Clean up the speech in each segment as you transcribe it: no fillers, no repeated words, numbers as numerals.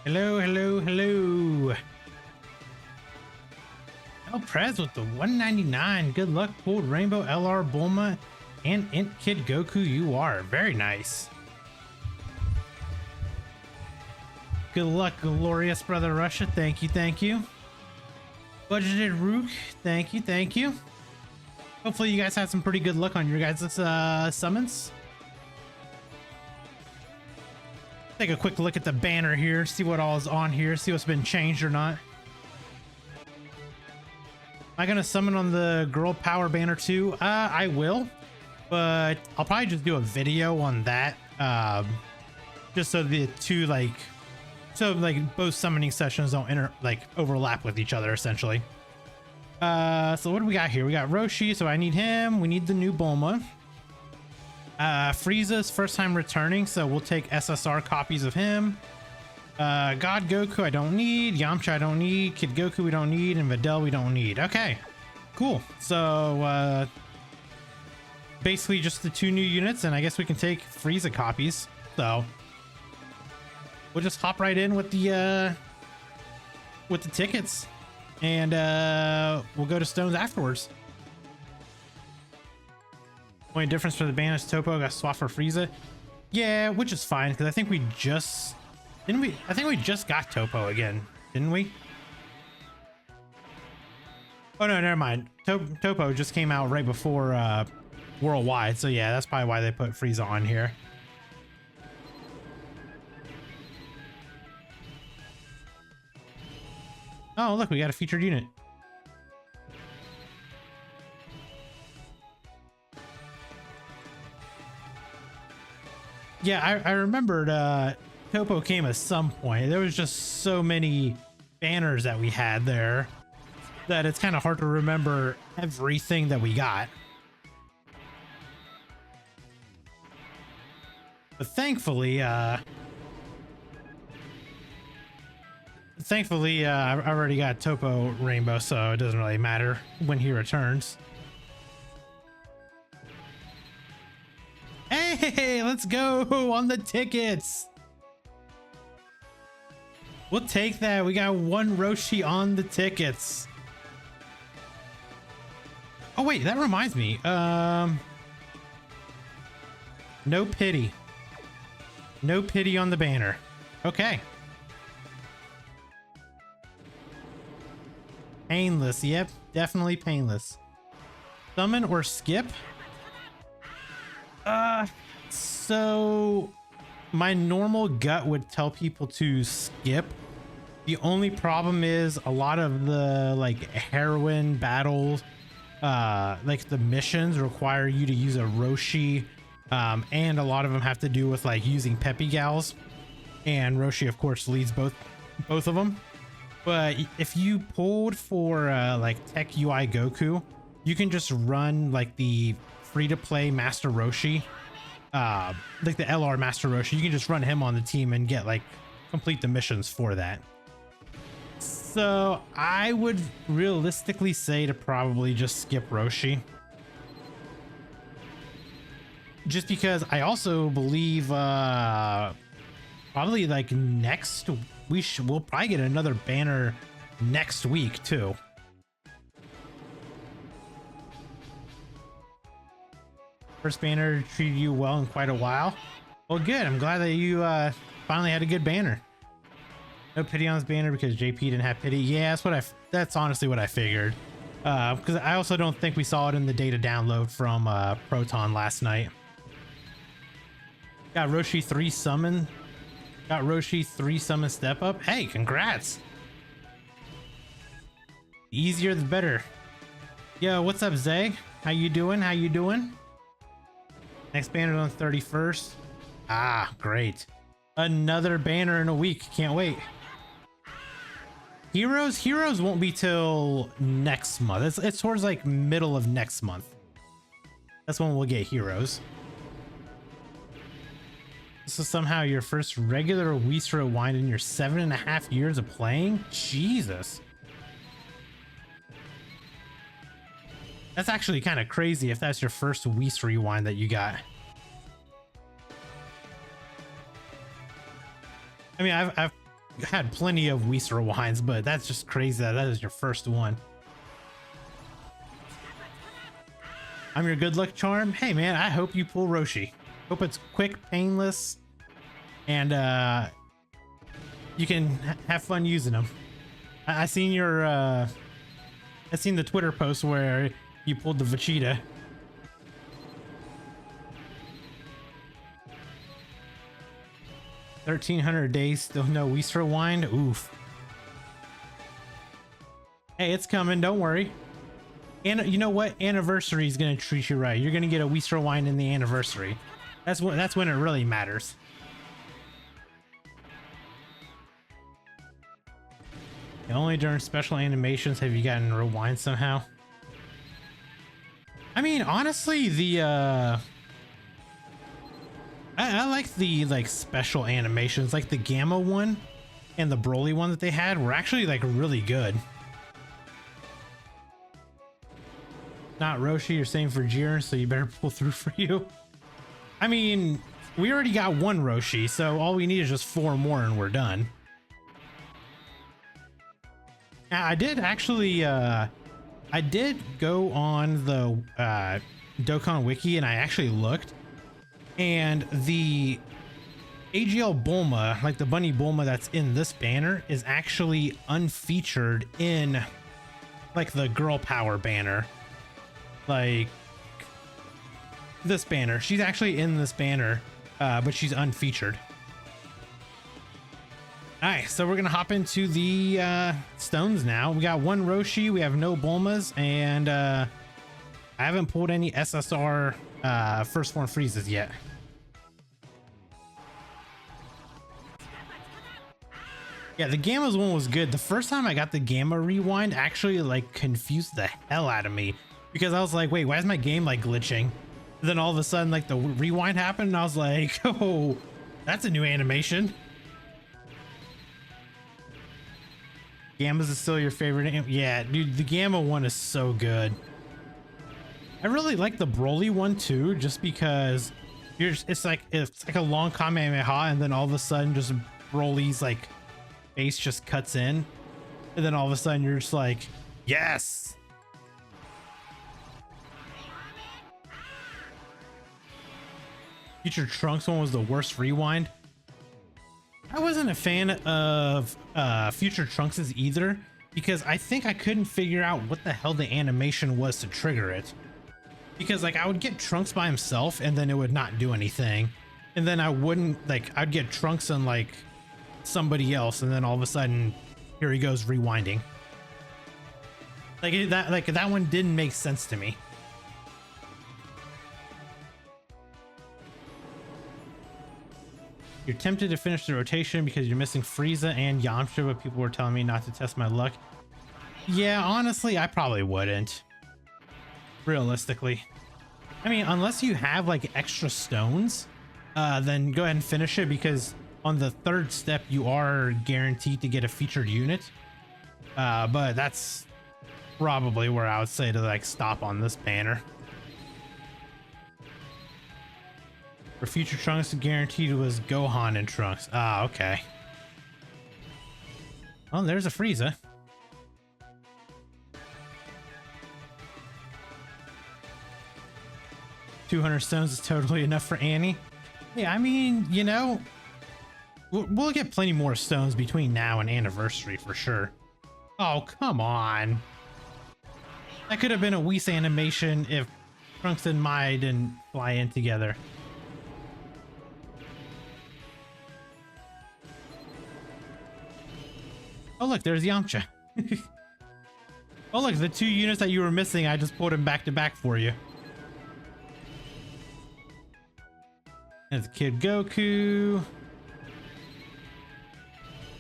Hello, hello, hello. El Prez with the 199. Good luck, pulled Rainbow LR Bulma and Int Kid Goku. You are very nice. Good luck, glorious brother Russia. Thank you, thank you. Budgeted Rook. Thank you, thank you. Hopefully you guys had some pretty good luck on your guys' summons. Take a quick look at the banner here, see what all is on here, see what's been changed or not. Am I gonna summon on the girl power banner too? I will, but I'll probably just do a video on that. Just so the two both summoning sessions don't overlap with each other essentially. So what do we got here? We got Roshi, so I need him. We need the new Bulma. Frieza's first time returning, so we'll take SSR copies of him. God Goku I don't need, Yamcha I don't need, Kid Goku we don't need, and Videl we don't need. Okay, cool. So basically just the two new units, and I guess we can take Frieza copies. So we'll just hop right in with the tickets, and we'll go to Stones afterwards. Only difference for the ban is Topo got swapped for Frieza. Yeah, which is fine because I think we just I think we just got Topo again, didn't we? Oh no, never mind. Topo just came out right before Worldwide, so yeah, that's probably why they put Frieza on here. Oh look, we got a featured unit. Yeah, I remembered Topo came at some point. There was just so many banners that we had there that it's kind of hard to remember everything that we got. But thankfully, I already got Topo Rainbow, so it doesn't really matter when he returns. Hey, let's go on the tickets. We'll take that. We got one Roshi on the tickets. Oh wait, that reminds me. No pity. No pity on the banner. Okay. Painless. Yep, definitely painless. Summon or skip? So my normal gut would tell people to skip. The only problem is a lot of the heroine battles, the missions require you to use a Roshi, and a lot of them have to do with using Peppy Gals, and Roshi of course leads both of them. But if you pulled for Tech UI Goku, you can just run the free-to-play Master Roshi, the LR Master Roshi. You can just run him on the team and get complete the missions for that. So I would realistically say to probably just skip Roshi, just because I also believe probably next we'll probably get another banner next week too. First banner treated you well in quite a while. Well, good. I'm glad that you finally had a good banner. No pity on this banner because JP didn't have pity. Yeah, that's honestly what I figured. Because I also don't think we saw it in the data download from Proton last night. Got Roshi 3 summon. Got Roshi 3 summon step up. Hey, congrats. The easier the better. Yo, what's up, Zay? How you doing? How you doing? Next banner on the 31st. Ah, great. Another banner in a week. Can't wait. Heroes won't be till next month. It's towards middle of next month. That's when we'll get Heroes. This is somehow your first regular Whis Rewind in your 7.5 years of playing? Jesus. That's actually kind of crazy if that's your first Whis Rewind that you got. I mean, I've had plenty of Whis rewinds, but that's just crazy that is your first one. I'm your good luck charm. Hey man, I hope you pull Roshi. Hope it's quick, painless, and you can have fun using them. I seen your I seen the Twitter post where you pulled the Vegeta. $1,300 days, still no Whis rewind. Oof. Hey, it's coming. Don't worry. And you know what? Anniversary is gonna treat you right. You're gonna get a Whis rewind in the anniversary. That's when it really matters. And only during special animations have you gotten rewind somehow. I mean, honestly, the I like the special animations, like the Gamma one and the Broly one that they had were actually like really good. Not Roshi, you're saying for Jiren, so you better pull through for you. I mean, we already got one Roshi, so all we need is just 4 more and we're done. Now, I did actually, I did go on the Dokkan Wiki and I actually looked, and the AGL Bulma, like the Bunny Bulma that's in this banner, is actually unfeatured in like the Girl Power banner. Like this banner, she's actually in this banner, but she's unfeatured. All right, so we're gonna hop into the stones now. We got 1 Roshi, we have no Bulmas, and I haven't pulled any SSR first form freezes yet. Yeah, the Gamma's one was good. The first time I got the Gamma rewind actually like confused the hell out of me, because I was like, wait, why is my game like glitching? And then all of a sudden like the rewind happened and I was like, oh, that's a new animation. Gamma's is still your favorite? Yeah, dude, the Gamma one is so good. I really like the Broly one too, just because it's like a long Kamehameha and then all of a sudden just Broly's like face just cuts in, and then all of a sudden you're just like, yes. Future Trunks one was the worst rewind. I wasn't a fan of Future Trunks' either, because I think I couldn't figure out what the hell the animation was to trigger it. Because like I would get Trunks by himself and then it would not do anything, and then I wouldn't, like I'd get Trunks and like somebody else, and then all of a sudden here he goes rewinding. Like that one didn't make sense to me. You're tempted to finish the rotation because you're missing Frieza and Yamcha, but people were telling me not to test my luck. Yeah, honestly, I probably wouldn't. Realistically. I mean, unless you have like extra stones, then go ahead and finish it, because on the 3rd step you are guaranteed to get a featured unit. But that's probably where I would say to like stop on this banner. For Future Trunks, guaranteed was Gohan and Trunks. Ah, okay. Oh, there's a Frieza. $200 stones is totally enough for Annie. Yeah, I mean, you know, we'll get plenty more stones between now and anniversary for sure. Oh, come on. That could have been a Whis animation if Trunks and Mai didn't fly in together. Oh look, there's Yamcha. Oh look, the 2 units that you were missing, I just pulled them back to back for you. There's Kid Goku.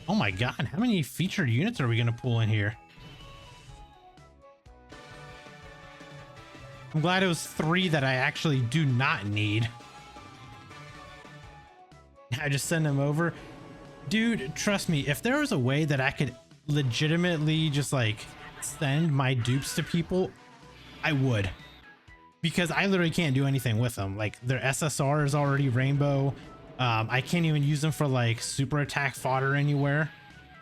Oh my god, how many featured units are we gonna pull in here? I'm glad it was 3 that I actually do not need. I just send them over. Dude, trust me, if there was a way that I could legitimately just like send my dupes to people, I would. Because I literally can't do anything with them. Like their SSR is already rainbow. I can't even use them for like super attack fodder anywhere.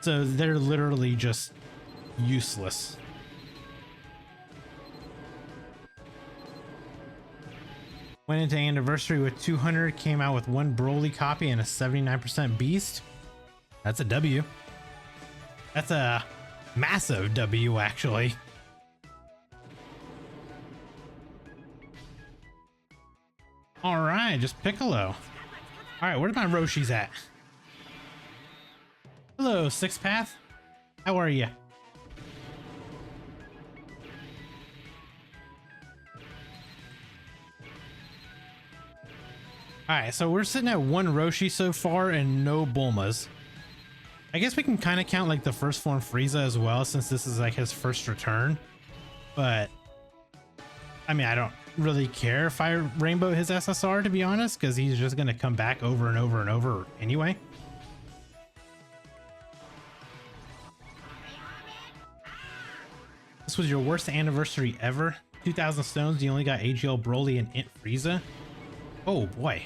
So they're literally just useless. Went into anniversary with 200, came out with one Broly copy and a 79% beast. That's a W. That's a massive W, actually. All right, just Piccolo. All right, where's my Roshis at? Hello, Six Path. How are you? All right, so we're sitting at one Roshi so far and no Bulmas. I guess we can kind of count like the first form Frieza as well, since this is like his first return. But I mean, I don't really care if I rainbow his SSR, to be honest, because he's just gonna come back over and over and over anyway. This was your worst anniversary ever. 2,000 stones. You only got AGL Broly and Int Frieza. Oh boy.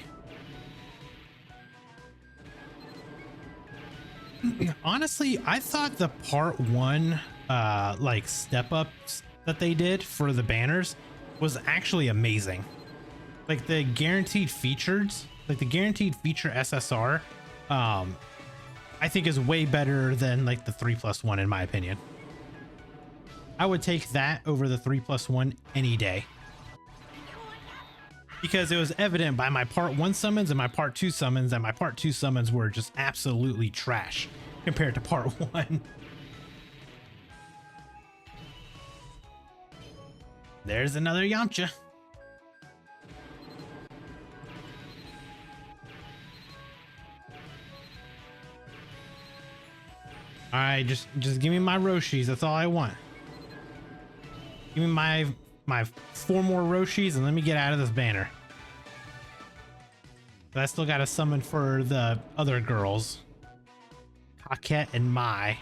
Honestly, I thought the part 1 like step ups that they did for the banners was actually amazing. Like the guaranteed features, like the guaranteed feature SSR, I think is way better than like the 3+1 in my opinion. I would take that over the 3+1 any day, because it was evident by my part 1 summons and my part 2 summons that my part 2 summons were just absolutely trash compared to part 1. There's another Yamcha. All right, just give me my Roshis. That's all I want. Give me my 4 more Roshis and let me get out of this banner. But I still got to summon for the other girls, Coquette and Mai.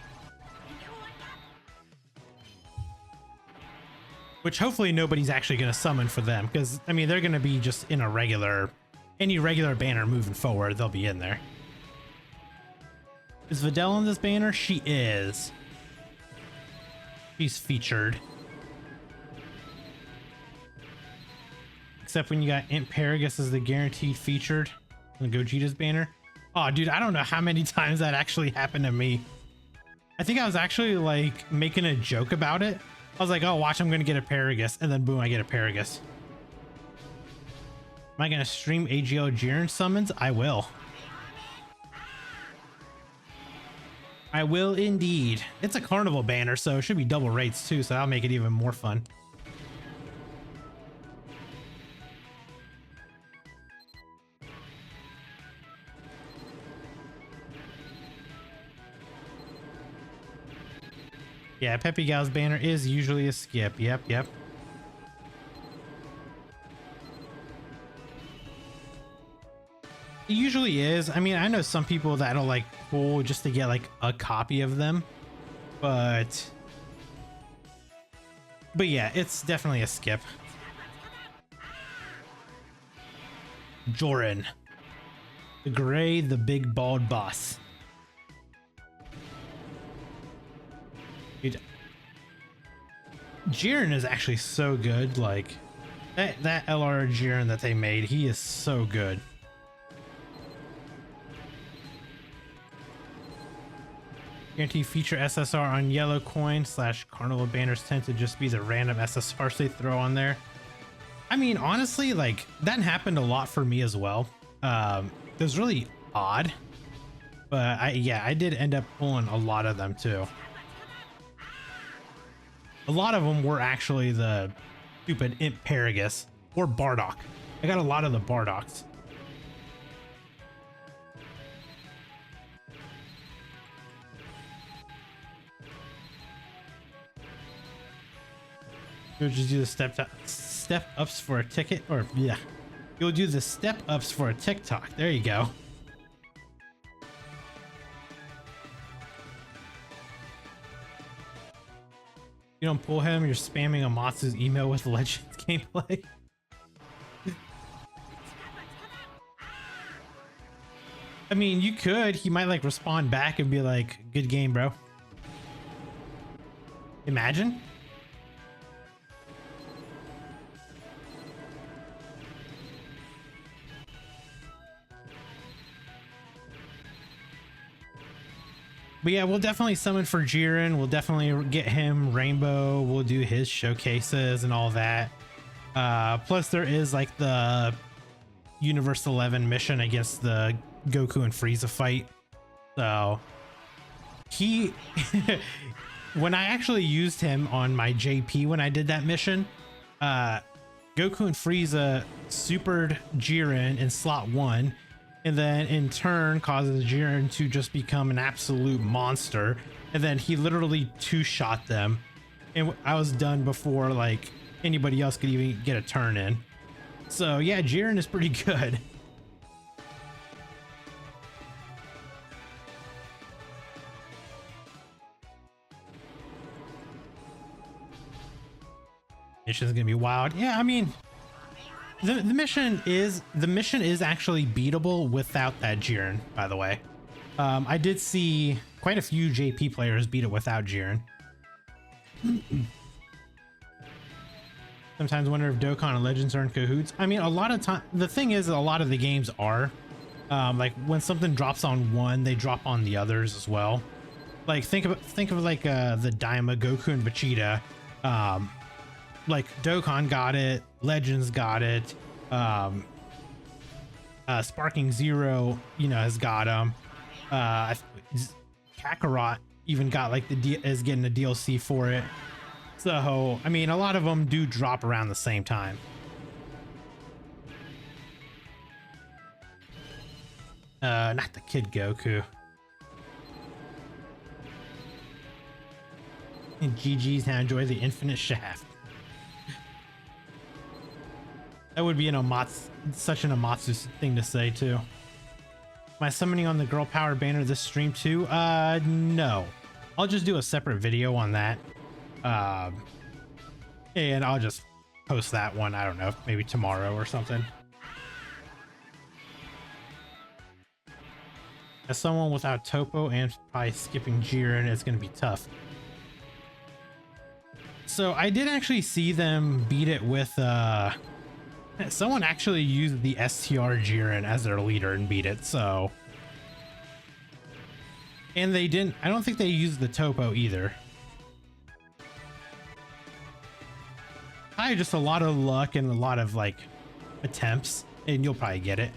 Which hopefully nobody's actually going to summon for them, because I mean they're going to be just in a regular, any regular banner moving forward. They'll be in there. Is Videl on this banner? She is. She's featured. Except when you got Int Paragus as the guaranteed featured on Gogeta's banner. Oh, dude, I don't know how many times that actually happened to me. I think I was actually like making a joke about it. I was like, oh, watch, I'm going to get a Paragus. And then boom, I get a Paragus. Am I going to stream AGL Jiren summons? I will. I will indeed. It's a carnival banner, so it should be double rates too, so that'll make it even more fun. Yeah, Peppy Gal's banner is usually a skip. Yep. It usually is. I mean, I know some people that'll like pull just to get like a copy of them, but yeah, it's definitely a skip. Joran, the gray, the big bald boss. Dude, Jiren is actually so good. Like that LR Jiren that they made, he is so good. Guarantee feature SSR on yellow coin / carnival banners tend to just be the random SSRs they throw on there. I mean, honestly, like that happened a lot for me as well. It was really odd, but I did end up pulling a lot of them too. A lot of them were actually the stupid Imp Paragus or Bardock. I got a lot of the Bardocks. You'll just do the step ups for a ticket, or yeah, you'll do the step ups for a TikTok. There you go. You don't pull him, you're spamming Amatsu's email with Legends gameplay. I mean, you could. He might like respond back and be like, good game, bro. Imagine. But yeah, we'll definitely summon for Jiren. We'll definitely get him Rainbow. We'll do his showcases and all that. Plus there is like the Universe 11 mission against the Goku and Frieza fight. So he, when I actually used him on my JP, when I did that mission, Goku and Frieza supered Jiren in slot 1. And then in turn causes Jiren to just become an absolute monster. And then he literally two-shot them. And I was done before like anybody else could even get a turn in. So yeah, Jiren is pretty good. Mission's gonna be wild. Yeah, I mean, the mission is actually beatable without that Jiren, by the way. I did see quite a few JP players beat it without Jiren. Sometimes wonder if Dokkan and Legends are in cahoots. I mean, a lot of time, the thing is, a lot of the games are. Like when something drops on one, they drop on the others as well. Like think of like the Daima, Goku, and Vegeta. Like Dokkan got it, Legends got it, Sparking Zero, you know, has got them. Kakarot even got like is getting a DLC for it. So I mean, a lot of them do drop around the same time. Not the Kid Goku. And GG's now enjoy the infinite shaft. That would be an Amatsu, such an Amatsu thing to say too. Am I summoning on the girl power banner this stream too? No. I'll just do a separate video on that. And I'll just post that one, I don't know, maybe tomorrow or something. As someone without Topo and probably skipping Jiren, it's going to be tough. So I did actually see them beat it with, someone actually used the STR Jiren as their leader and beat it, so. And they didn't, I don't think they used the Topo either. Probably just a lot of luck and a lot of like attempts, and you'll probably get it.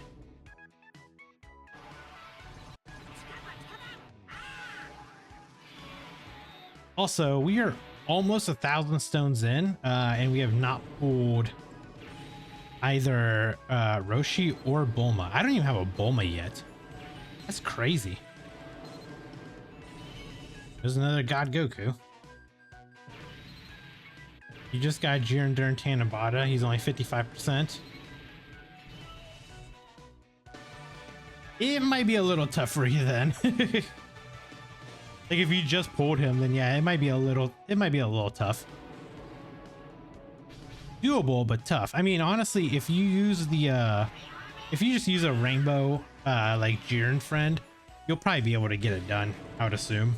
Also, we are almost 1,000 stones in, and we have not pulled either Roshi or Bulma. I don't even have a Bulma yet. That's crazy. There's another God Goku. You just got Jiren during Tanabata. He's only 55%. It might be a little tough for you then. Like if you just pulled him, then yeah, it might be a little tough. Doable, but tough. I mean, honestly, if you use the if you just use a rainbow like Jiren friend, you'll probably be able to get it done, I would assume.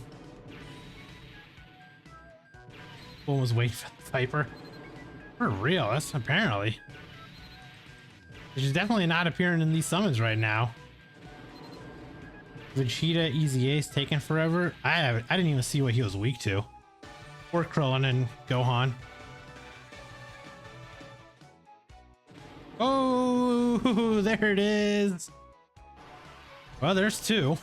One was waiting for the Viper. For real, that's apparently. She's definitely not appearing in these summons right now. Vegeta Easy Ace taking forever. I didn't even see what he was weak to. Or Krillin and Gohan. Oh, there it is. Well, there's two.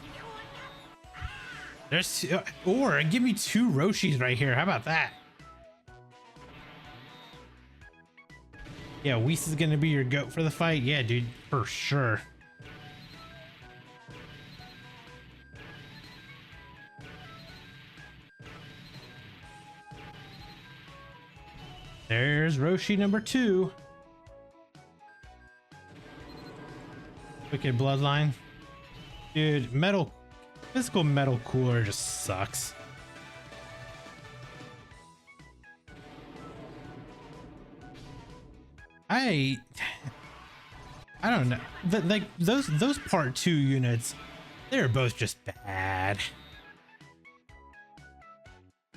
There's two, or give me two Roshis right here. How about that? Yeah, Whis is gonna be your goat for the fight. Yeah, dude, for sure. There's Roshi number 2. Wicked Bloodline. Dude, physical metal cooler just sucks. I don't know. Like those part 2 units They're both just bad.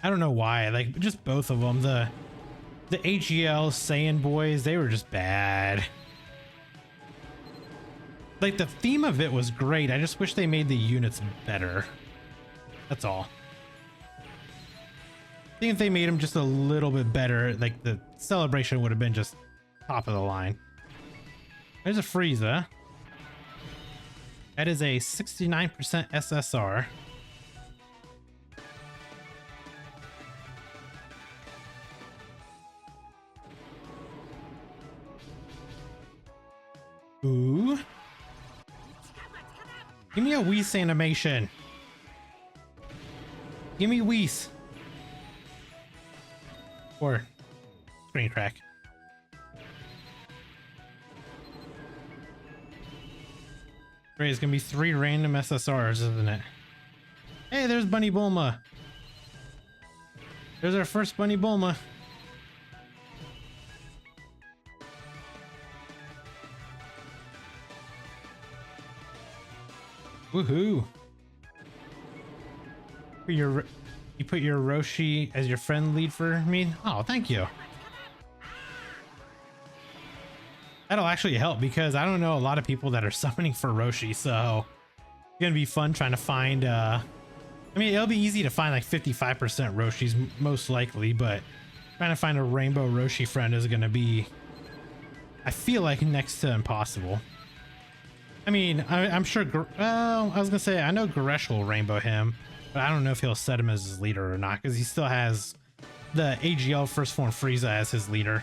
I don't know why, like just both of them. The AGL Saiyan boys, they were just bad. Like the theme of it was great. I just wish they made the units better. That's all. I think if they made them just a little bit better, like the celebration would have been just top of the line. There's a Frieza. That is a 69% SSR. Ooh. Give me a Whis animation. Give me Whis. Or screen crack. Great, it's gonna be 3 random SSRs, isn't it? Hey, there's Bunny Bulma. There's our first Bunny Bulma. Woohoo! You put your Roshi as your friend lead for me? Oh, thank you. That'll actually help because I don't know a lot of people that are summoning for Roshi, so it's gonna be fun trying to find. I mean, it'll be easy to find like 55% Roshis most likely, but trying to find a rainbow Roshi friend is gonna be, I feel like, next to impossible. I mean, I'm sure, well, I was gonna say, I know Goresh will rainbow him, but I don't know if he'll set him as his leader or not, because he still has the AGL First Form Frieza as his leader.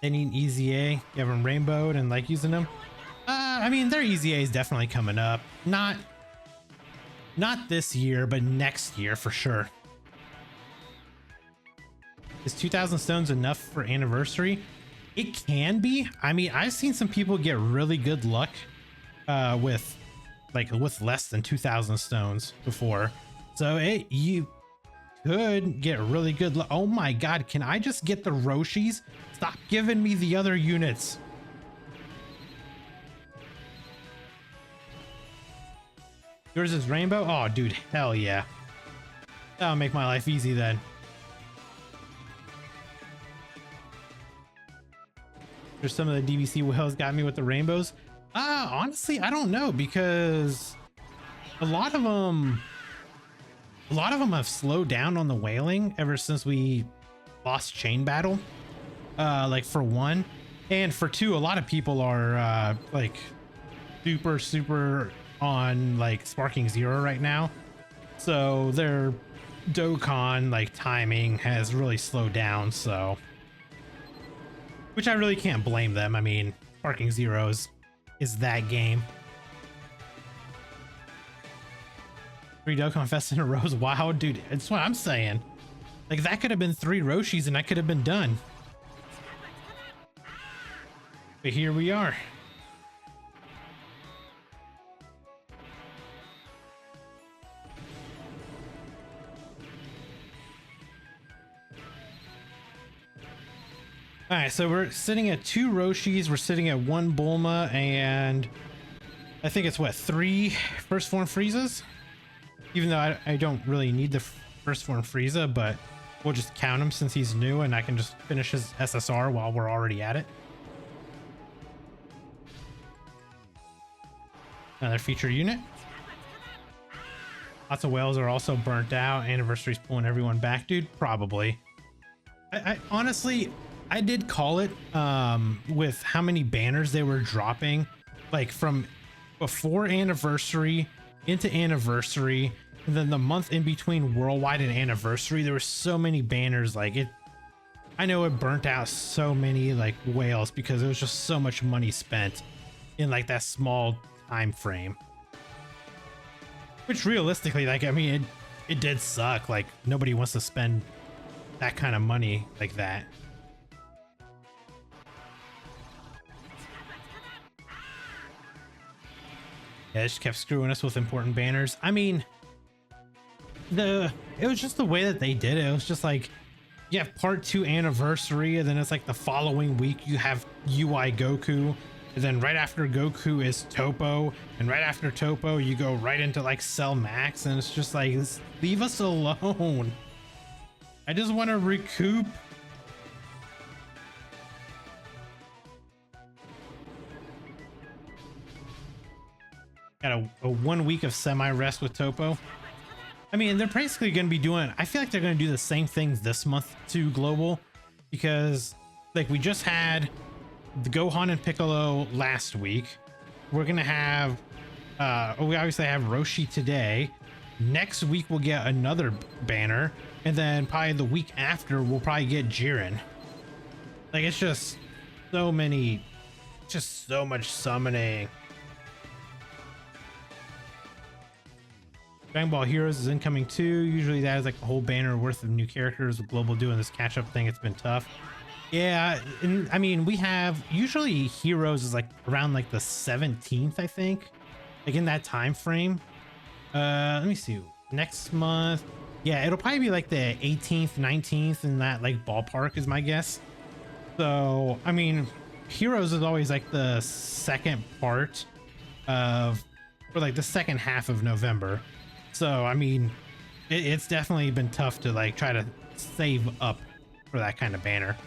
They need EZA. You have them rainbowed and like using them? I mean, their EZA is definitely coming up. Not this year, but next year for sure. Is 2,000 stones enough for anniversary? It can be. I mean, I've seen some people get really good luck with less than 2,000 stones before. So you could get really good luck. Oh my god, can I just get the Roshis? Stop giving me the other units. Yours is rainbow? Oh, dude, hell yeah. That'll make my life easy then. There's some of the DBC whales got me with the rainbows. Honestly, I don't know, because a lot of them have slowed down on the whaling ever since we lost Chain Battle. Like for one, and for two, a lot of people are like super on like Sparking Zero right now, so their Dokkan like timing has really slowed down, so which I really can't blame them. I mean, Sparking Zeros is that game. 3 Dokkan Fest in a row is wild, dude. That's what I'm saying. Like, that could have been 3 Roshis and I could have been done. But here we are. All right, so we're sitting at 2 Roshis, we're sitting at 1 Bulma, and I think it's what, 3 First Form Friezas? Even though I don't really need the First Form Frieza, but we'll just count him since he's new and I can just finish his SSR while we're already at it. Another feature unit. Lots of whales are also burnt out. Anniversary's pulling everyone back, dude. Probably. I honestly, I did call it with how many banners they were dropping, like from before anniversary into anniversary, and then the month in between worldwide and anniversary. There were so many banners, like it. I know it burnt out so many like whales because it was just so much money spent in like that small time frame. Which realistically, like, I mean, it did suck. Like, nobody wants to spend that kind of money like that. Yeah, they just kept screwing us with important banners. I mean, it was just the way that they did it. It was just like, you have part 2 anniversary, and then it's like the following week you have UI Goku, and then right after Goku is Topo, and right after Topo you go right into like Cell Max, and it's just like, leave us alone. I just want to recoup. Got a 1 week of semi-rest with Topo. I mean, they're basically going to be doing, I feel like they're going to do the same things this month to Global, because like we just had the Gohan and Piccolo last week. We're going to have, we obviously have Roshi today. Next week we'll get another banner, and then probably the week after we'll probably get Jiren. Like, it's just so many, just so much summoning. Dragon Ball Heroes is incoming too. Usually that is like a whole banner worth of new characters. With Global doing this catch-up thing, it's been tough. Yeah, and I mean, we have usually Heroes is like around like the 17th, I think, like in that time frame. Let me see, next month. Yeah, it'll probably be like the 18th, 19th, in that like ballpark is my guess. So I mean, Heroes is always like the second part of, or like the second half of November. So I mean, it's definitely been tough to like try to save up for that kind of banner.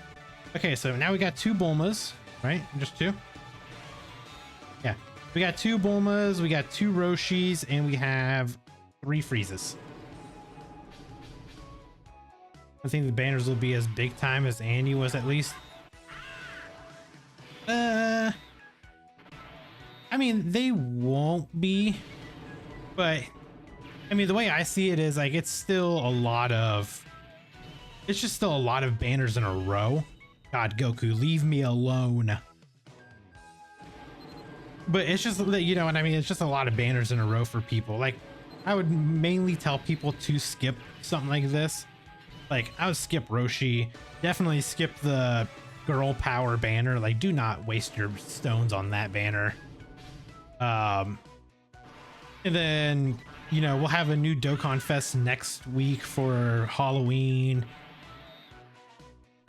Okay, so now we got 2 Bulmas, right? Just 2? Yeah, we got 2 Bulmas, we got 2 Roshis, and we have 3 Freezes. I think the banners will be as big time as Annie was, at least. I mean, they won't be, but I mean, the way I see it is like, it's still a lot of, it's just still a lot of banners in a row. God, Goku, leave me alone. But it's just that, you know what I mean? It's just a lot of banners in a row for people. Like, I would mainly tell people to skip something like this. Like, I would skip Roshi, definitely skip the girl power banner. Like, do not waste your stones on that banner. And then, you know, we'll have a new Dokkan Fest next week for Halloween.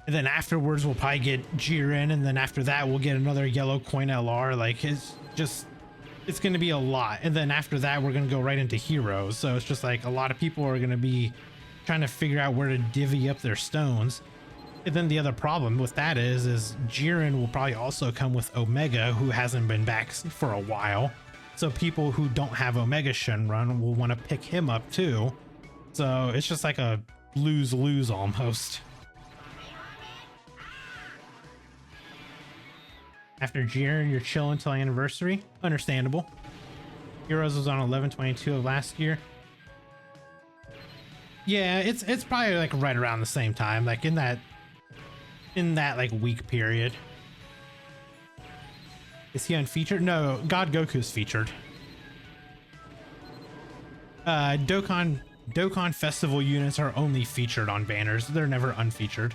And then afterwards, we'll probably get Jiren. And then after that, we'll get another yellow coin LR. Like, it's just, it's going to be a lot. And then after that, we're going to go right into Heroes. So it's just like a lot of people are going to be trying to figure out where to divvy up their stones. And then the other problem with that is Jiren will probably also come with Omega, who hasn't been back for a while. So people who don't have Omega Shenron will want to pick him up too. So it's just like a lose-lose almost. After Jiren, you're chilling until anniversary. Understandable. Heroes was on 11/22 of last year. Yeah, it's probably like right around the same time, like in that like week period. Is he unfeatured? No, God Goku's featured. Dokkan Festival units are only featured on banners. They're never unfeatured.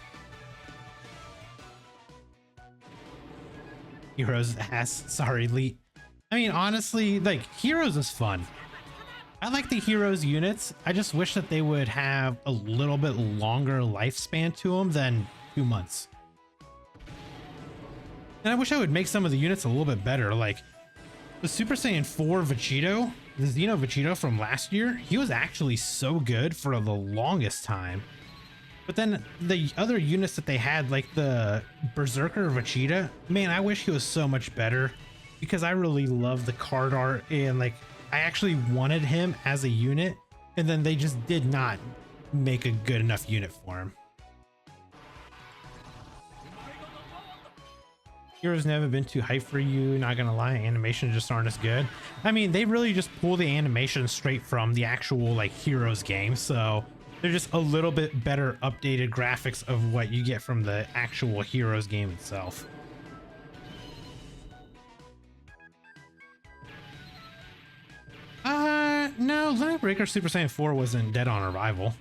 Heroes ass. Sorry, Lee. I mean, honestly, like, Heroes is fun. I like the Heroes units. I just wish that they would have a little bit longer lifespan to them than 2 months. And I wish I would make some of the units a little bit better. Like the Super Saiyan 4 Vegito, the Xeno Vegito from last year, he was actually so good for the longest time. But then the other units that they had, like the Berserker Vegeta, man, I wish he was so much better, because I really love the card art, and like I actually wanted him as a unit, and then they just did not make a good enough unit for him. Heroes never been too hype for you, not gonna lie. Animations just aren't as good. I mean, they really just pull the animation straight from the actual like Heroes game, so they're just a little bit better updated graphics of what you get from the actual Heroes game itself. No, Limit Breaker Super Saiyan 4 wasn't dead on arrival.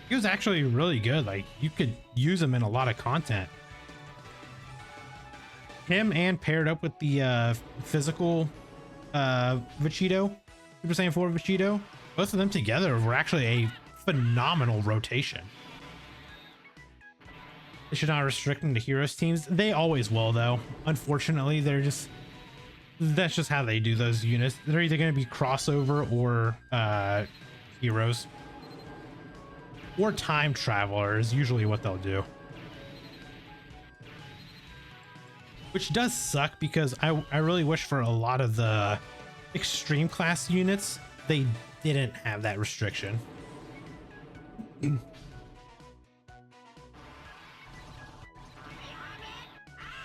He was actually really good. Like, you could use him in a lot of content. Him and paired up with the physical Vegito, Super Saiyan 4 Vegito, both of them together were actually a phenomenal rotation. They should not restrict them to heroes teams. They always will though. Unfortunately, that's just how they do those units. They're either going to be crossover or heroes. Or time traveler is usually what they'll do. Which does suck because I really wish for a lot of the extreme class units, they didn't have that restriction.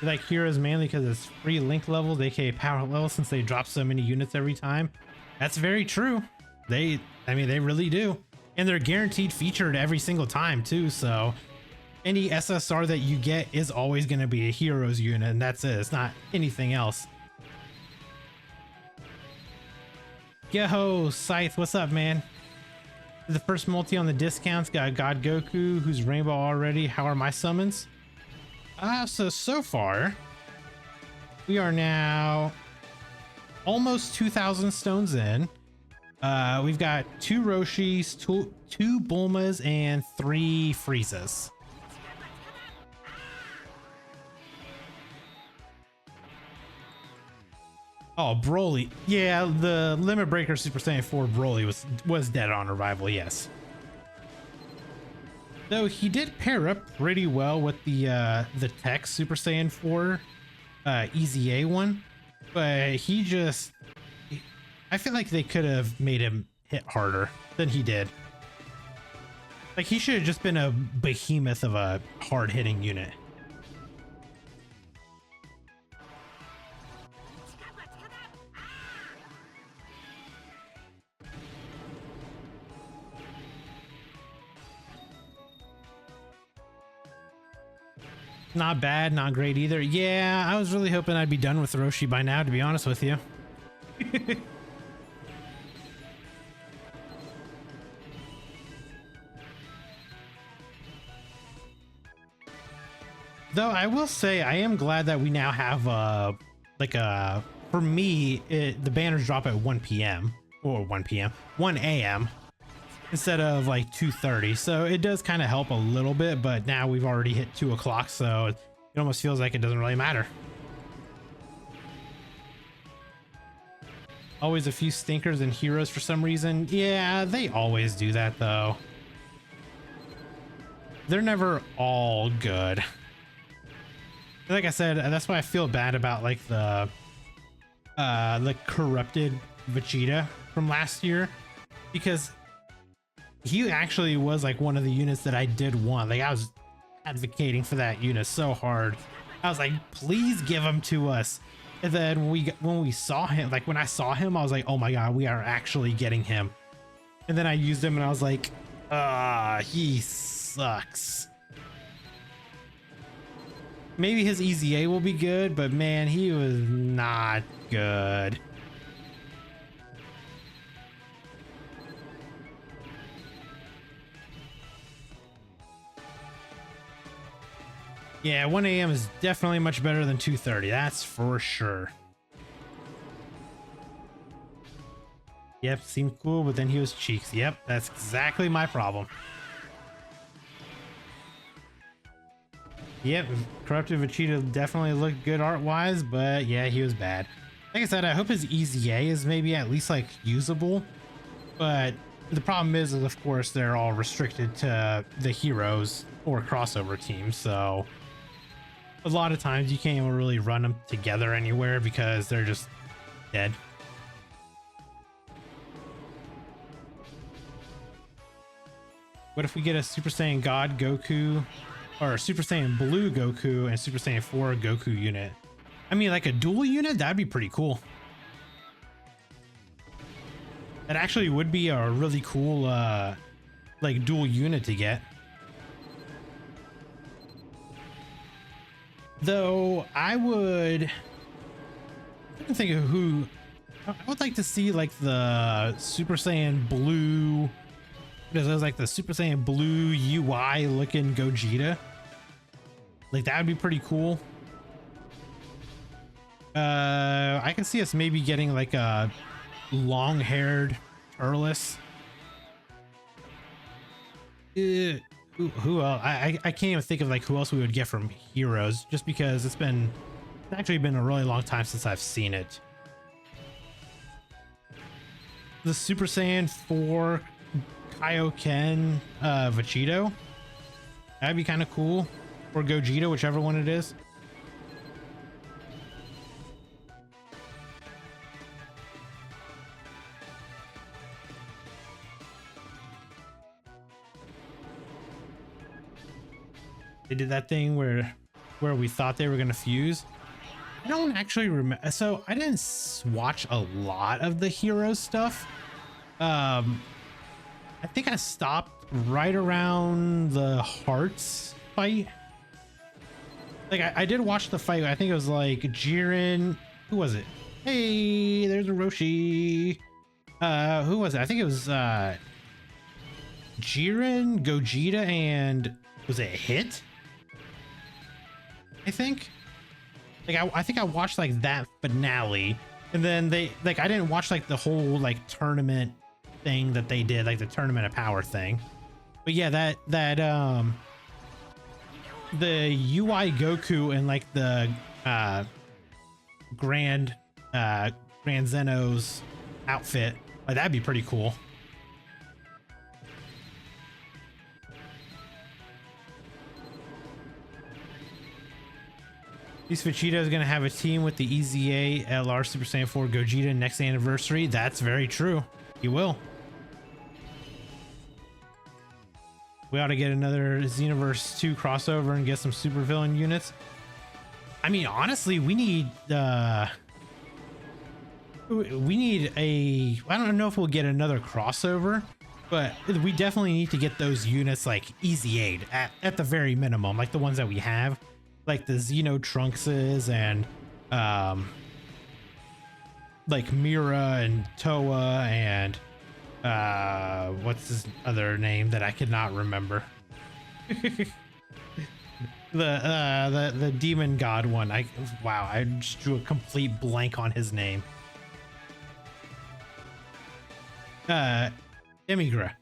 Like heroes mainly because it's free link levels, aka power level, since they drop so many units every time. That's very true. I mean, they really do. And they're guaranteed featured every single time too, so any SSR that you get is always going to be a heroes unit, and that's it. It's not anything else. Yo, Scythe, what's up, man? The first multi on the discounts got God Goku, who's rainbow already. How are my summons? So far, we are now almost 2,000 stones in. We've got 2 Roshis, 2 Bulmas, and 3 Friezas. Oh, Broly. Yeah, the Limit Breaker Super Saiyan 4 Broly was dead on arrival, yes. Though he did pair up pretty well with the Tech Super Saiyan 4 EZA one, but he just... I feel like they could have made him hit harder than he did. Like, he should have just been a behemoth of a hard-hitting unit. Not bad, not great either. Yeah, I was really hoping I'd be done with Roshi by now, to be honest with you. Though I will say I am glad that we now have for me, the banners drop at 1 p.m. or 1 a.m. instead of like 2:30, so it does kind of help a little bit, but now we've already hit 2 o'clock, so it almost feels like it doesn't really matter. Always a few stinkers and heroes for some reason. Yeah, they always do that though. They're never all good. Like I said, that's why I feel bad about like the corrupted Vegeta from last year, because he actually was like one of the units that I did want. Like, I was advocating for that unit so hard. I was like, please give him to us. And then when we saw him, like when I saw him, I was like, oh my god, we are actually getting him. And then I used him and I was like, he sucks. Maybe his EZA will be good, but man, he was not good. Yeah, 1 a.m. is definitely much better than 2:30. That's for sure. Yep, seemed cool, but then he was cheeks. Yep, that's exactly my problem. Yep, Corrupted Vegeta definitely looked good art-wise, but yeah, he was bad. Like I said, I hope his EZA is maybe at least like usable, but the problem is of course they're all restricted to the heroes or crossover teams, so a lot of times you can't even really run them together anywhere because they're just dead. What if we get a Super Saiyan God Goku, or Super Saiyan Blue Goku and Super Saiyan 4 Goku unit? I mean, like a dual unit, that'd be pretty cool. That actually would be a really cool like dual unit to get. Though I would think of who I would like to see, like the Super Saiyan Blue, because it was like the Super Saiyan Blue UI looking Gogeta. Like that would be pretty cool. I can see us maybe getting like a long-haired Turles. Who else? I can't even think of like who else we would get from Heroes, just because it's actually been a really long time since I've seen it. The Super Saiyan 4 Kaioken Vegito. That'd be kind of cool. Or Gogeta, whichever one it is. They did that thing where we thought they were going to fuse. I don't actually remember. So I didn't watch a lot of the Heroes stuff. I think I stopped right around the Hearts fight. Like I did watch the fight. I think it was like Jiren. Who was it? Hey, there's a Roshi. Who was it? I think it was Jiren, Gogeta, and was it Hit? I think. Like I think I watched like that finale, and then they like I didn't watch like the whole like tournament thing that they did, like the Tournament of Power thing. But yeah, that the UI Goku and like the Grand Zeno's outfit, like that'd be pretty cool. These Vegeta is going to have a team with the EZA LR Super Saiyan 4 Gogeta next anniversary. That's very true. He will. We ought to get another Xenoverse 2 crossover and get some supervillain units. I mean, honestly, we need I don't know if we'll get another crossover, but we definitely need to get those units like EZA'd at the very minimum, like the ones that we have. Like the Xeno Trunkses and like Mira and Toa and what's his other name that I could not remember? the demon god one. Wow, I just drew a complete blank on his name. Demigra.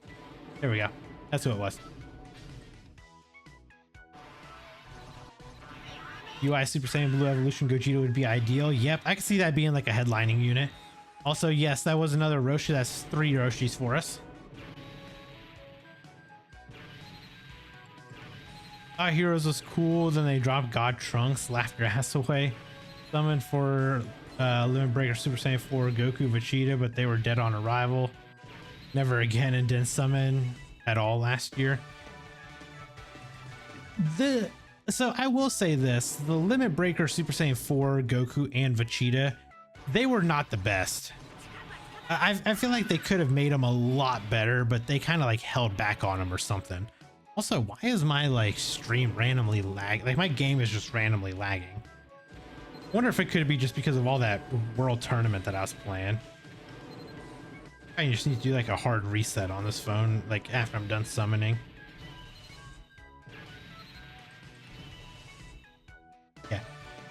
There we go. That's who it was. UI Super Saiyan Blue Evolution Gogeta would be ideal. Yep, I can see that being like a headlining unit. Also, yes, that was another Roshi. That's 3 Roshis for us. Heroes was cool. Then they dropped God Trunks, laughed your ass away. Summoned for Limit Breaker Super Saiyan 4 Goku Vegeta, but they were dead on arrival. Never again, and didn't summon at all last year. So I will say this, the Limit Breaker Super Saiyan 4 Goku and Vegeta, they were not the best. I feel like they could have made them a lot better, but they kind of like held back on them or something. Also, why is my like stream randomly lag? Like my game is just randomly lagging. Wonder if it could be just because of all that world tournament that I was playing. I just need to do like a hard reset on this phone, like after I'm done summoning.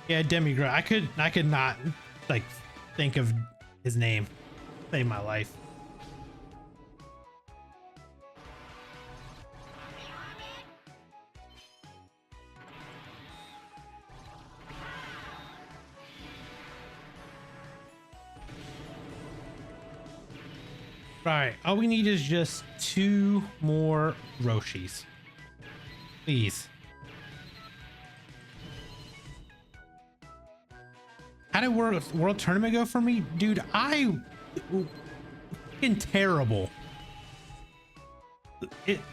Yeah, Demigra. I could not like think of his name. Save my life. Right, all we need is just 2 more Roshis. Please. How did World Tournament go for me? Dude, fucking terrible.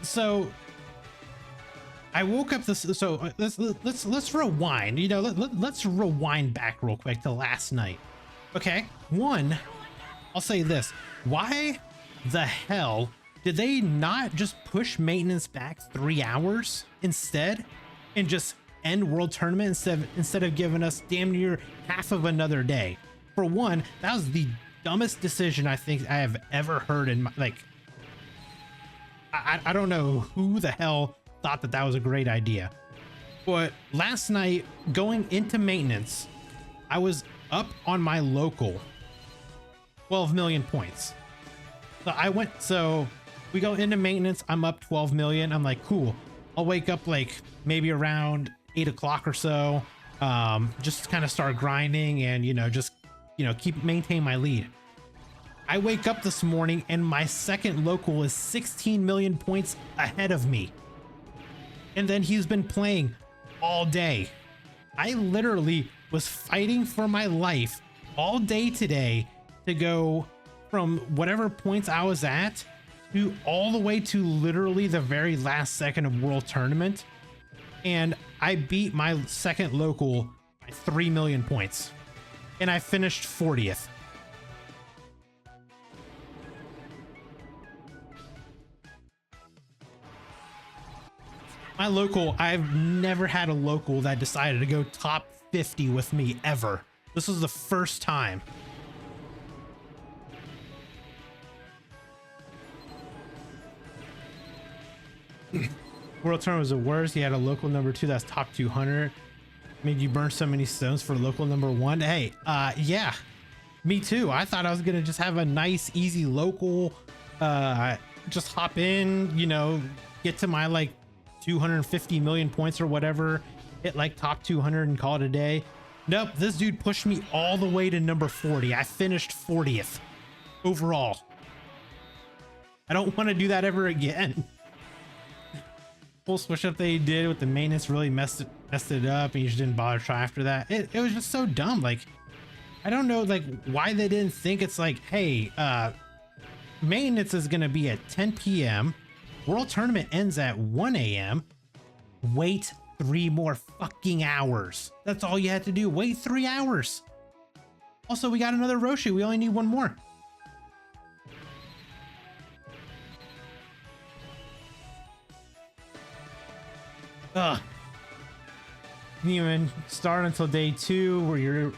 So I woke up this, so let's rewind, you know, let's rewind back real quick to last night. Okay, one, I'll say this. Why the hell did they not just push maintenance back 3 hours instead and just end World Tournament instead of giving us damn near half of another day? For one, that was the dumbest decision I think I have ever heard in my, like, I don't know who the hell thought that was a great idea. But last night going into maintenance, I was up on my local 12 million points. So we go into maintenance, I'm up 12 million. I'm like, cool. I'll wake up like maybe around 8 o'clock or so, just kind of start grinding and, you know, just, you know, maintain my lead. I wake up this morning and my second local is 16 million points ahead of me. And then he's been playing all day. I literally was fighting for my life all day today to go from whatever points I was at to all the way to literally the very last second of World Tournament. And I beat my second local by 3 million points. And I finished 40th. My local, I've never had a local that decided to go top 50 with me ever. This was the first time. World Tournament was the worst. He had a local number 2 that's top 200. Made you burn so many stones for local number 1. Hey, yeah, me too. I thought I was gonna just have a nice, easy local, just hop in, you know, get to my like 250 million points or whatever, hit like top 200 and call it a day. Nope, this dude pushed me all the way to number 40. I finished 40th overall. I don't want to do that ever again. Full switch up they did with the maintenance really messed it up, and you just didn't bother to try after that. It was just so dumb. Like, I don't know like why they didn't think it's like, hey, maintenance is gonna be at 10 p.m. World Tournament ends at 1 a.m. Wait 3 more fucking hours. That's all you had to do. Wait 3 hours. Also, we got another ROSHI. We only need 1 more. Ugh. Didn't even start until day 2 where you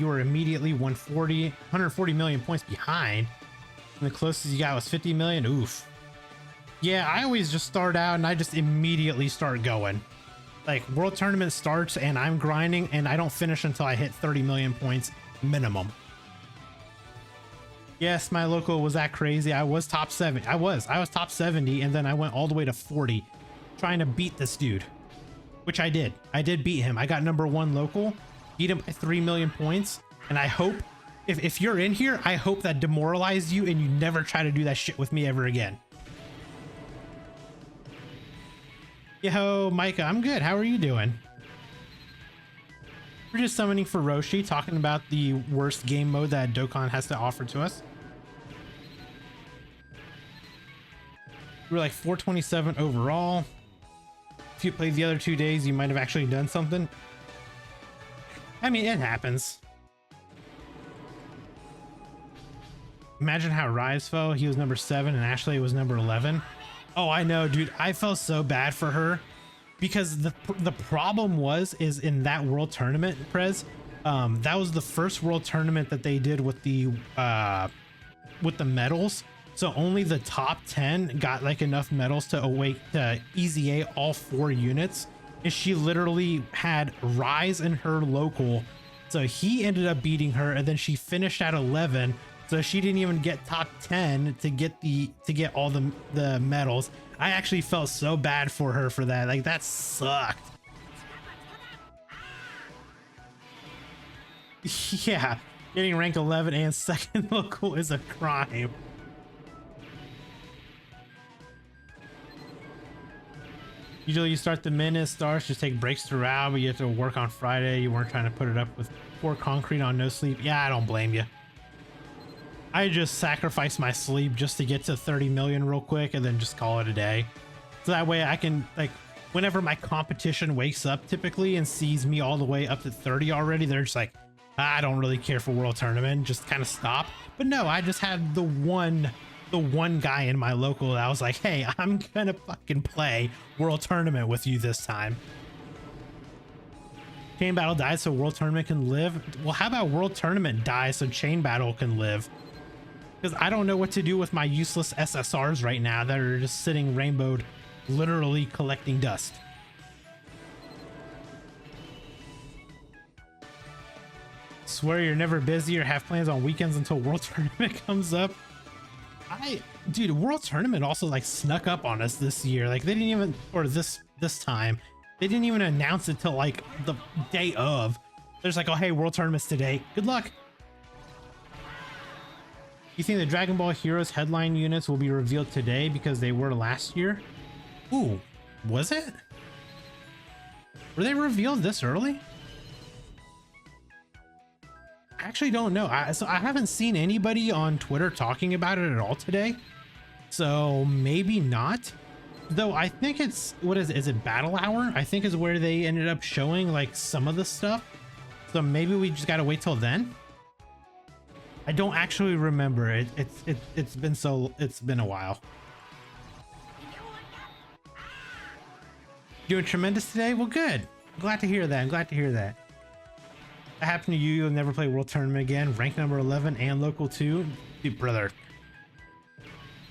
were immediately 140 million points behind. And the closest you got was 50 million. Oof. Yeah, I always just start out and I just immediately start going. Like, World Tournament starts and I'm grinding and I don't finish until I hit 30 million points minimum. Yes, my local was that crazy. I was top 70. I was top 70 and then I went all the way to 40 trying to beat this dude, which I did. I did beat him. I got number 1 local, beat him by 3 million points. And I hope if you're in here, I hope that demoralized you and you never try to do that shit with me ever again. Yo, Micah, I'm good. How are you doing? We're just summoning for ROSHI, talking about the worst game mode that Dokkan has to offer to us. We're like 427 overall. If you played the other 2 days, you might have actually done something. I mean, it happens. Imagine how Rise fell. He was number 7 and Ashley was number 11. Oh, I know, dude. I felt so bad for her because the problem is in that World Tournament, Prez, that was the first World Tournament that they did with the medals. So only the top 10 got like enough medals to easy A all 4 units. And she literally had Rise in her local. So he ended up beating her and then she finished at 11. So she didn't even get top 10 to get all the medals. I actually felt so bad for her for that. Like, that sucked. Yeah, getting ranked 11 and second local is a crime. Usually you start the minute starts, just take breaks throughout, but you have to work on Friday. You weren't trying to put it up with poor concrete on no sleep. Yeah, I don't blame you. I just sacrifice my sleep just to get to 30 million real quick and then just call it a day. So that way I can, like, whenever my competition wakes up typically and sees me all the way up to 30 already, they're just like, I don't really care for World Tournament, just kind of stop. But no, I just had the one guy in my local that I was like, hey, I'm gonna fucking play World Tournament with you this time. Chain Battle died so World Tournament can live. Well, how about World Tournament die so Chain Battle can live? Because I don't know what to do with my useless SSRs right now that are just sitting rainbowed, literally collecting dust. Swear you're never busy or have plans on weekends until World Tournament comes up. dude, World Tournament also like snuck up on us this year. Like they didn't even, or this time, they didn't even announce it till like the day of. There's like, oh hey, World Tournament's today. Good luck. You think the Dragon Ball Heroes headline units will be revealed today because they were last year? Ooh, was it? Were they revealed this early? I actually don't know. So I haven't seen anybody on Twitter talking about it at all today. So maybe not. Though I think it's, what is it? Is it Battle Hour? I think is where they ended up showing like some of the stuff. So maybe we just gotta wait till then. I don't actually remember it. It's been a while. Doing tremendous today? Well, good. Glad to hear that. I'm glad to hear that. That happened to you. You'll never play World Tournament again. Rank number 11 and local 2. Dude, brother.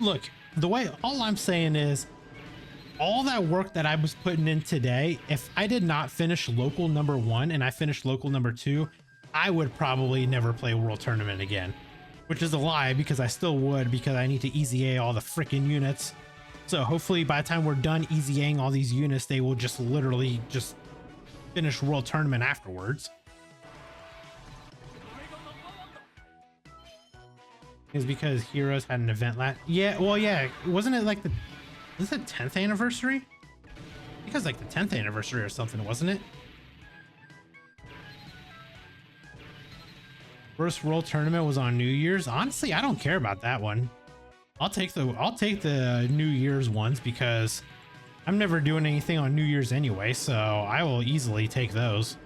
Look, the way, all I'm saying is all that work that I was putting in today, if I did not finish local number 1 and I finished local number 2, I would probably never play World Tournament again, which is a lie because I still would, because I need to easy A all the freaking units. So hopefully by the time we're done easy Aing all these units, they will just literally just finish World Tournament afterwards. Is because Heroes had an event last, yeah, well, yeah, wasn't it like the, was it 10th anniversary? Because like the 10th anniversary or something, wasn't it? First World Tournament was on New Year's. Honestly, I don't care about that one. I'll take the New Year's ones because I'm never doing anything on New Year's anyway, so I will easily take those.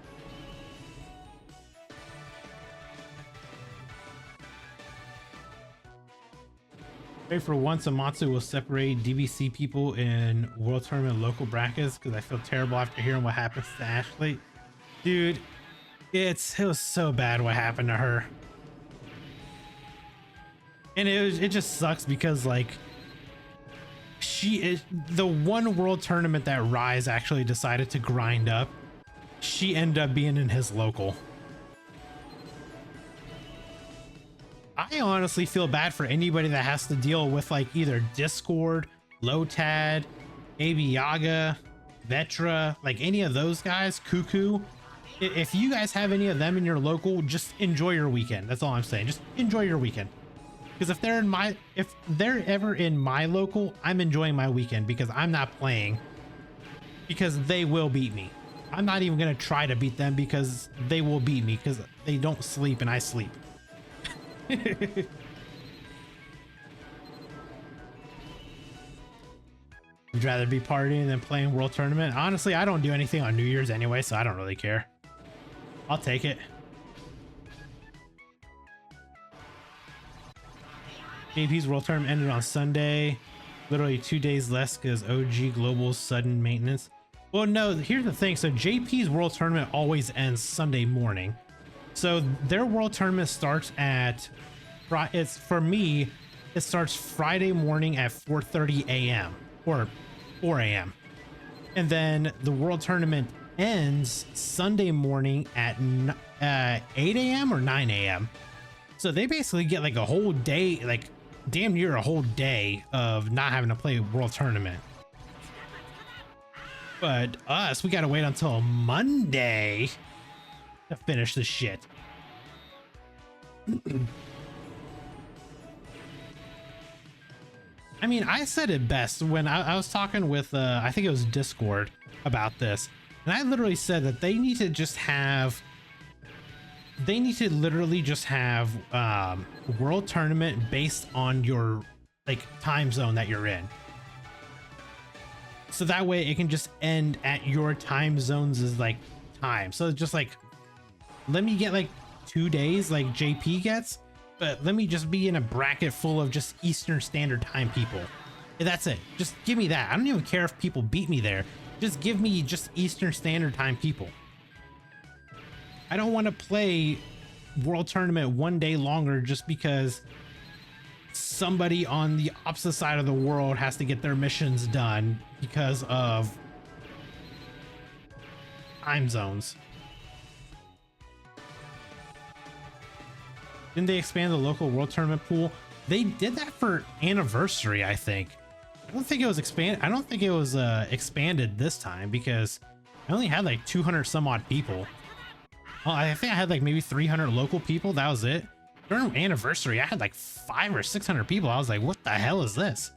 Pray for once Amatsu will separate DBC people in World Tournament local brackets because I feel terrible after hearing what happens to Ashley. Dude, it was so bad what happened to her. And it just sucks because like she is the one World Tournament that Rise actually decided to grind up. She ended up being in his local. I honestly feel bad for anybody that has to deal with like either Discord, Lotad, maybe Yaga, Vetra, like any of those guys, Cuckoo. If you guys have any of them in your local, just enjoy your weekend. That's all I'm saying. Just enjoy your weekend. Because if they're ever in my local, I'm enjoying my weekend because I'm not playing because they will beat me. I'm not even going to try to beat them because they will beat me because they don't sleep and I sleep. I'd rather be partying than playing World Tournament. Honestly, I don't do anything on New Year's anyway, so I don't really care. I'll take it. JP's World Tournament ended on Sunday. Literally 2 days less because OG Global's sudden maintenance. Well, no, here's the thing. So JP's World Tournament always ends Sunday morning. So their World Tournament starts at, for me, it starts Friday morning at 4:30 a.m. or 4 a.m. And then the World Tournament ends Sunday morning at 8 a.m. or 9 a.m. So they basically get like a whole day, like damn near a whole day of not having to play World Tournament. But us, we gotta wait until Monday to finish the shit. I mean, I said it best when I was talking with, I think it was Discord about this. And I literally said that they need to just have, they need to literally just have World Tournament based on your like time zone that you're in. So that way it can just end at your time zones is like time. So just like, let me get like 2 days like JP gets, but let me just be in a bracket full of just Eastern Standard Time people. That's it. Just give me that. I don't even care if people beat me there. Just give me just Eastern Standard Time people. I don't want to play World Tournament 1 day longer just because somebody on the opposite side of the world has to get their missions done because of time zones. Didn't they expand the local World Tournament pool? They did that for anniversary, I think. I don't think it was expanded this time because I only had like 200 some odd people. Well, I think I had like maybe 300 local people. That was it. During anniversary, I had like 500 or 600 people. I was like, what the hell is this?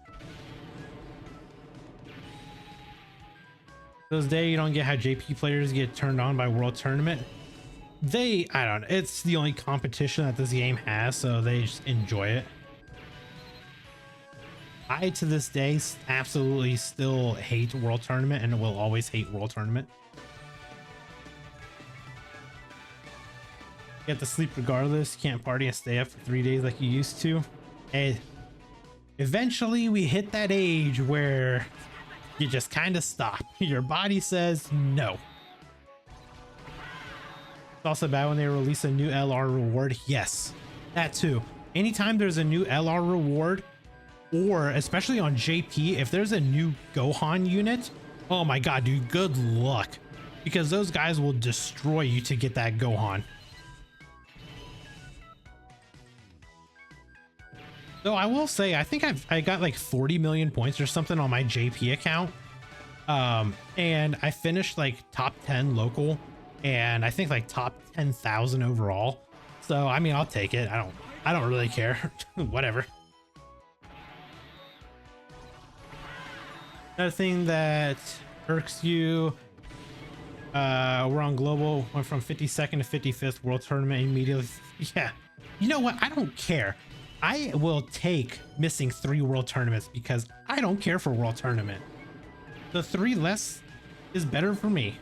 Those days you don't get how JP players get turned on by World Tournament. I don't know. It's the only competition that this game has, so they just enjoy it. I, to this day, absolutely still hate World Tournament and will always hate World Tournament. You have to sleep regardless. You can't party and stay up for 3 days like you used to. And eventually we hit that age where you just kind of stop. Your body says no. It's also bad when they release a new LR reward. Yes, that too. Anytime there's a new LR reward, or especially on JP, if there's a new Gohan unit, oh my god, dude, good luck. Because those guys will destroy you to get that Gohan. So I will say, I think I got like 40 million points or something on my JP account. And I finished like top 10 local and I think like top 10,000 overall. So, I mean, I'll take it. I don't really care. Whatever. Another thing that irks you, we're on global, went from 52nd to 55th World Tournament immediately. Yeah, you know what? I don't care. I will take missing 3 World Tournaments because I don't care for World Tournament. The 3 less is better for me.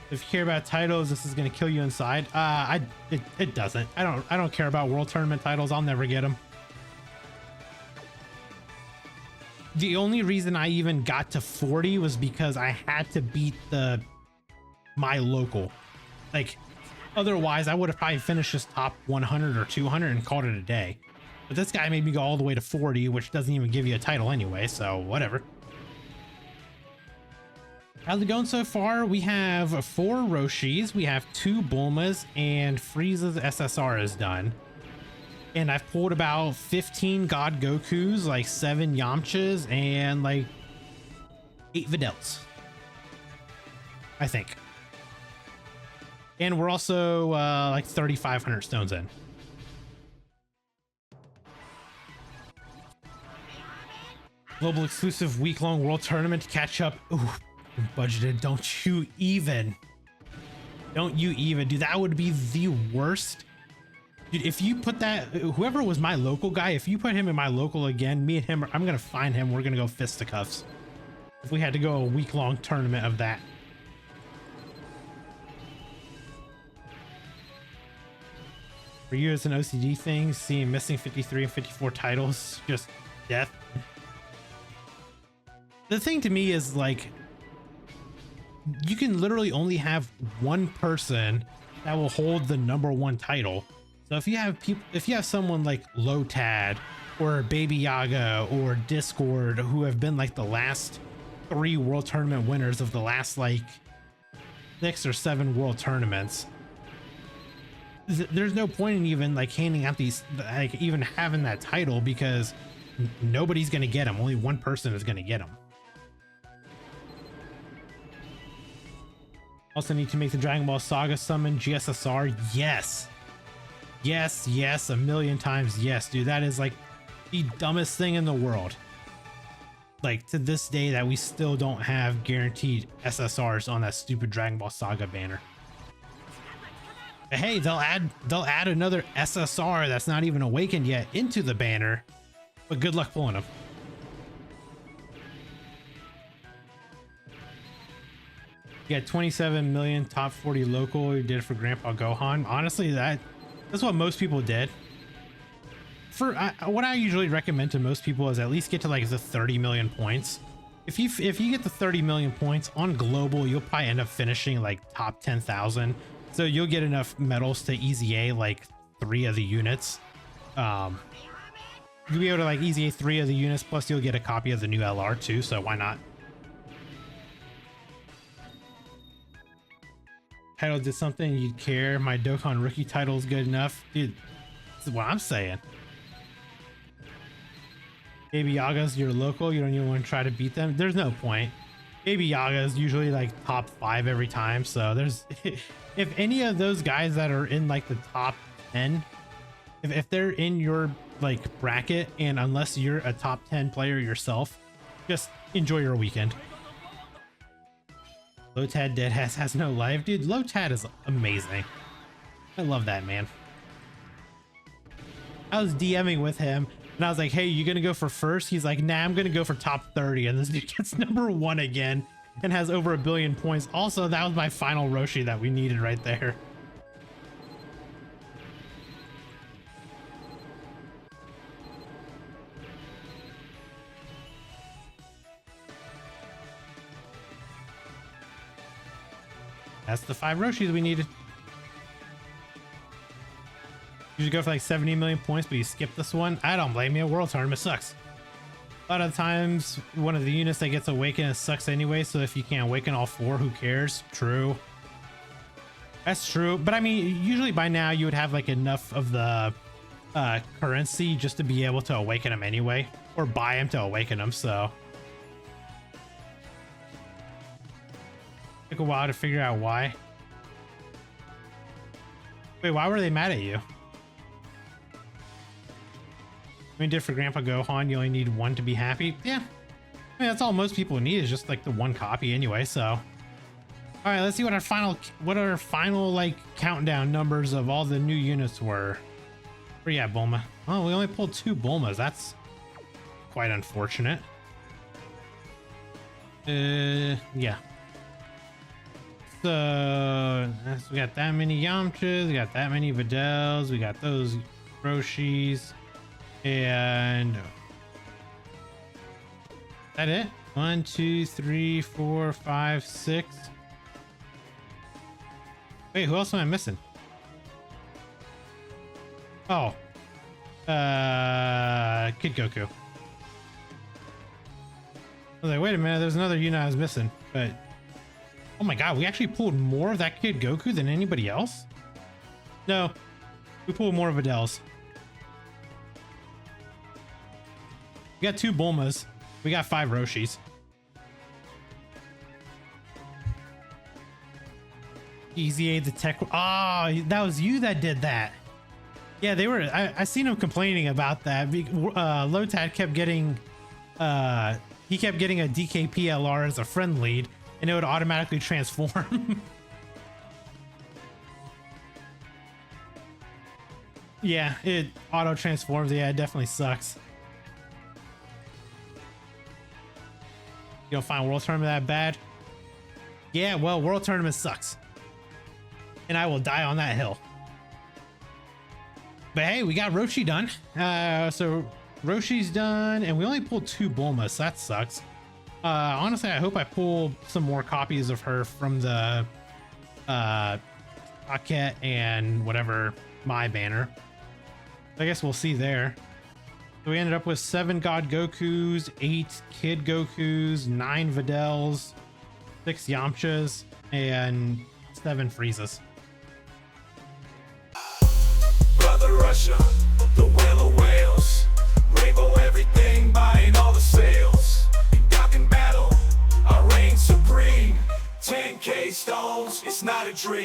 If you care about titles, this is going to kill you inside. It doesn't. I don't care about World Tournament titles. I'll never get them. The only reason I even got to 40 was because I had to beat my local. Like, otherwise I would have probably finished just top 100 or 200 and called it a day. But this guy made me go all the way to 40, which doesn't even give you a title anyway, so whatever. How's it going so far? We have 4 Roshis, we have 2 Bulmas, and Frieza's SSR is done. And I've pulled about 15 God Gokus, like 7 Yamchas, and like 8 Videls, I think. And we're also like 3,500 stones in. Global exclusive week-long World Tournament to catch up. Ooh. Budgeted. Don't you even, dude, that would be the worst, dude. If you put that, whoever was my local guy, if you put him in my local again, me and him, I'm gonna find him, we're gonna go fisticuffs if we had to go a week-long tournament of that. For you, it's an OCD thing, seeing missing 53 and 54 titles, just death. The thing to me is, like, you can literally only have one person that will hold the #1 title. So if you have someone like Lotad or Baby Yaga or Discord, who have been like the last 3 World Tournament winners of the last like 6 or 7 World Tournaments, there's no point in even like handing out these, like even having that title, because nobody's gonna get them. Only one person is gonna get them. Also need to make the Dragon Ball Saga summon GSSR. Yes. Yes, yes, a million times yes, dude. That is like the dumbest thing in the world. Like, to this day, that we still don't have guaranteed SSRs on that stupid Dragon Ball Saga banner. But hey, they'll add another SSR that's not even awakened yet into the banner, but good luck pulling them. You got 27 million top 40 local. You did it for Grandpa Gohan. Honestly, that's what most people did. For what I usually recommend to most people is at least get to like the 30 million points. If you get the 30 million points on global, you'll probably end up finishing like top 10,000. So you'll get enough medals to easy A like 3 of the units. You'll be able to like easy A 3 of the units, plus you'll get a copy of the new LR too. So why not? title did something, you'd care. My Dokkan rookie title is good enough. Dude, this is what I'm saying. Baby Yaga's your local. You don't even want to try to beat them. There's no point. Baby Yaga is usually like top 5 every time. So there's, if any of those guys that are in like the top 10, if they're in your like bracket, and unless you're a top 10 player yourself, just enjoy your weekend. Lotad Deadass has no life. Dude, Lotad is amazing. I love that man. I was DMing with him and I was like, hey, you gonna go for first? He's like, nah, I'm gonna go for top 30. And this dude gets #1 again and has over 1 billion points. Also, that was my final Roshi that we needed right there. That's the 5 Roshis we needed. You should go for like 70 million points, but you skip this one. I don't blame you. World Tournament sucks. A lot of times, one of the units that gets awakened sucks anyway, so if you can't awaken all 4, who cares? True. That's true. But I mean, usually by now you would have like enough of the currency just to be able to awaken them anyway, or buy them to awaken them, so. Took a while to figure out why. Wait, why were they mad at you? I mean, did for Grandpa Gohan, you only need 1 to be happy? Yeah. I mean, that's all most people need, is just like the 1 copy anyway, so. All right, let's see what our final like countdown numbers of all the new units were. Where you at, Bulma? Oh, we only pulled 2 Bulmas. That's quite unfortunate. Yeah. So we got that many Yamchas, we got that many Videls, we got those Roshis, and that it? 1, 2, 3, 4, 5, 6. Wait, who else am I missing? Oh, Kid Goku. I was like, wait a minute, there's another unit I was missing, but. Oh my god, we actually pulled more of that Kid Goku than anybody else? No, we pulled more of Videls. We got 2 Bulmas. We got 5 Roshis. Easy A the tech. Oh, that was you that did that. Yeah, they were. I seen him complaining about that. Lotad kept getting. He kept getting a DKP LR as a friend lead, and it would automatically transform. Yeah, it auto transforms. Yeah, it definitely sucks. You don't find World Tournament that bad? Yeah, well, World Tournament sucks. And I will die on that hill. But hey, we got Roshi done. So Roshi's done, and we only pulled 2 Bulmas. So that sucks. Honestly, I hope I pull some more copies of her from the Pocket and whatever my banner. I guess we'll see there. So we ended up with 7 God Gokus, 8 Kid Gokus, 9 Videls, 6 Yamchas, and 7 Friezas. Brother Russia, the whale of whales, rainbow everything, buying all the sales. In Dokkan battle, I reign supreme. 10K stones, it's not a dream.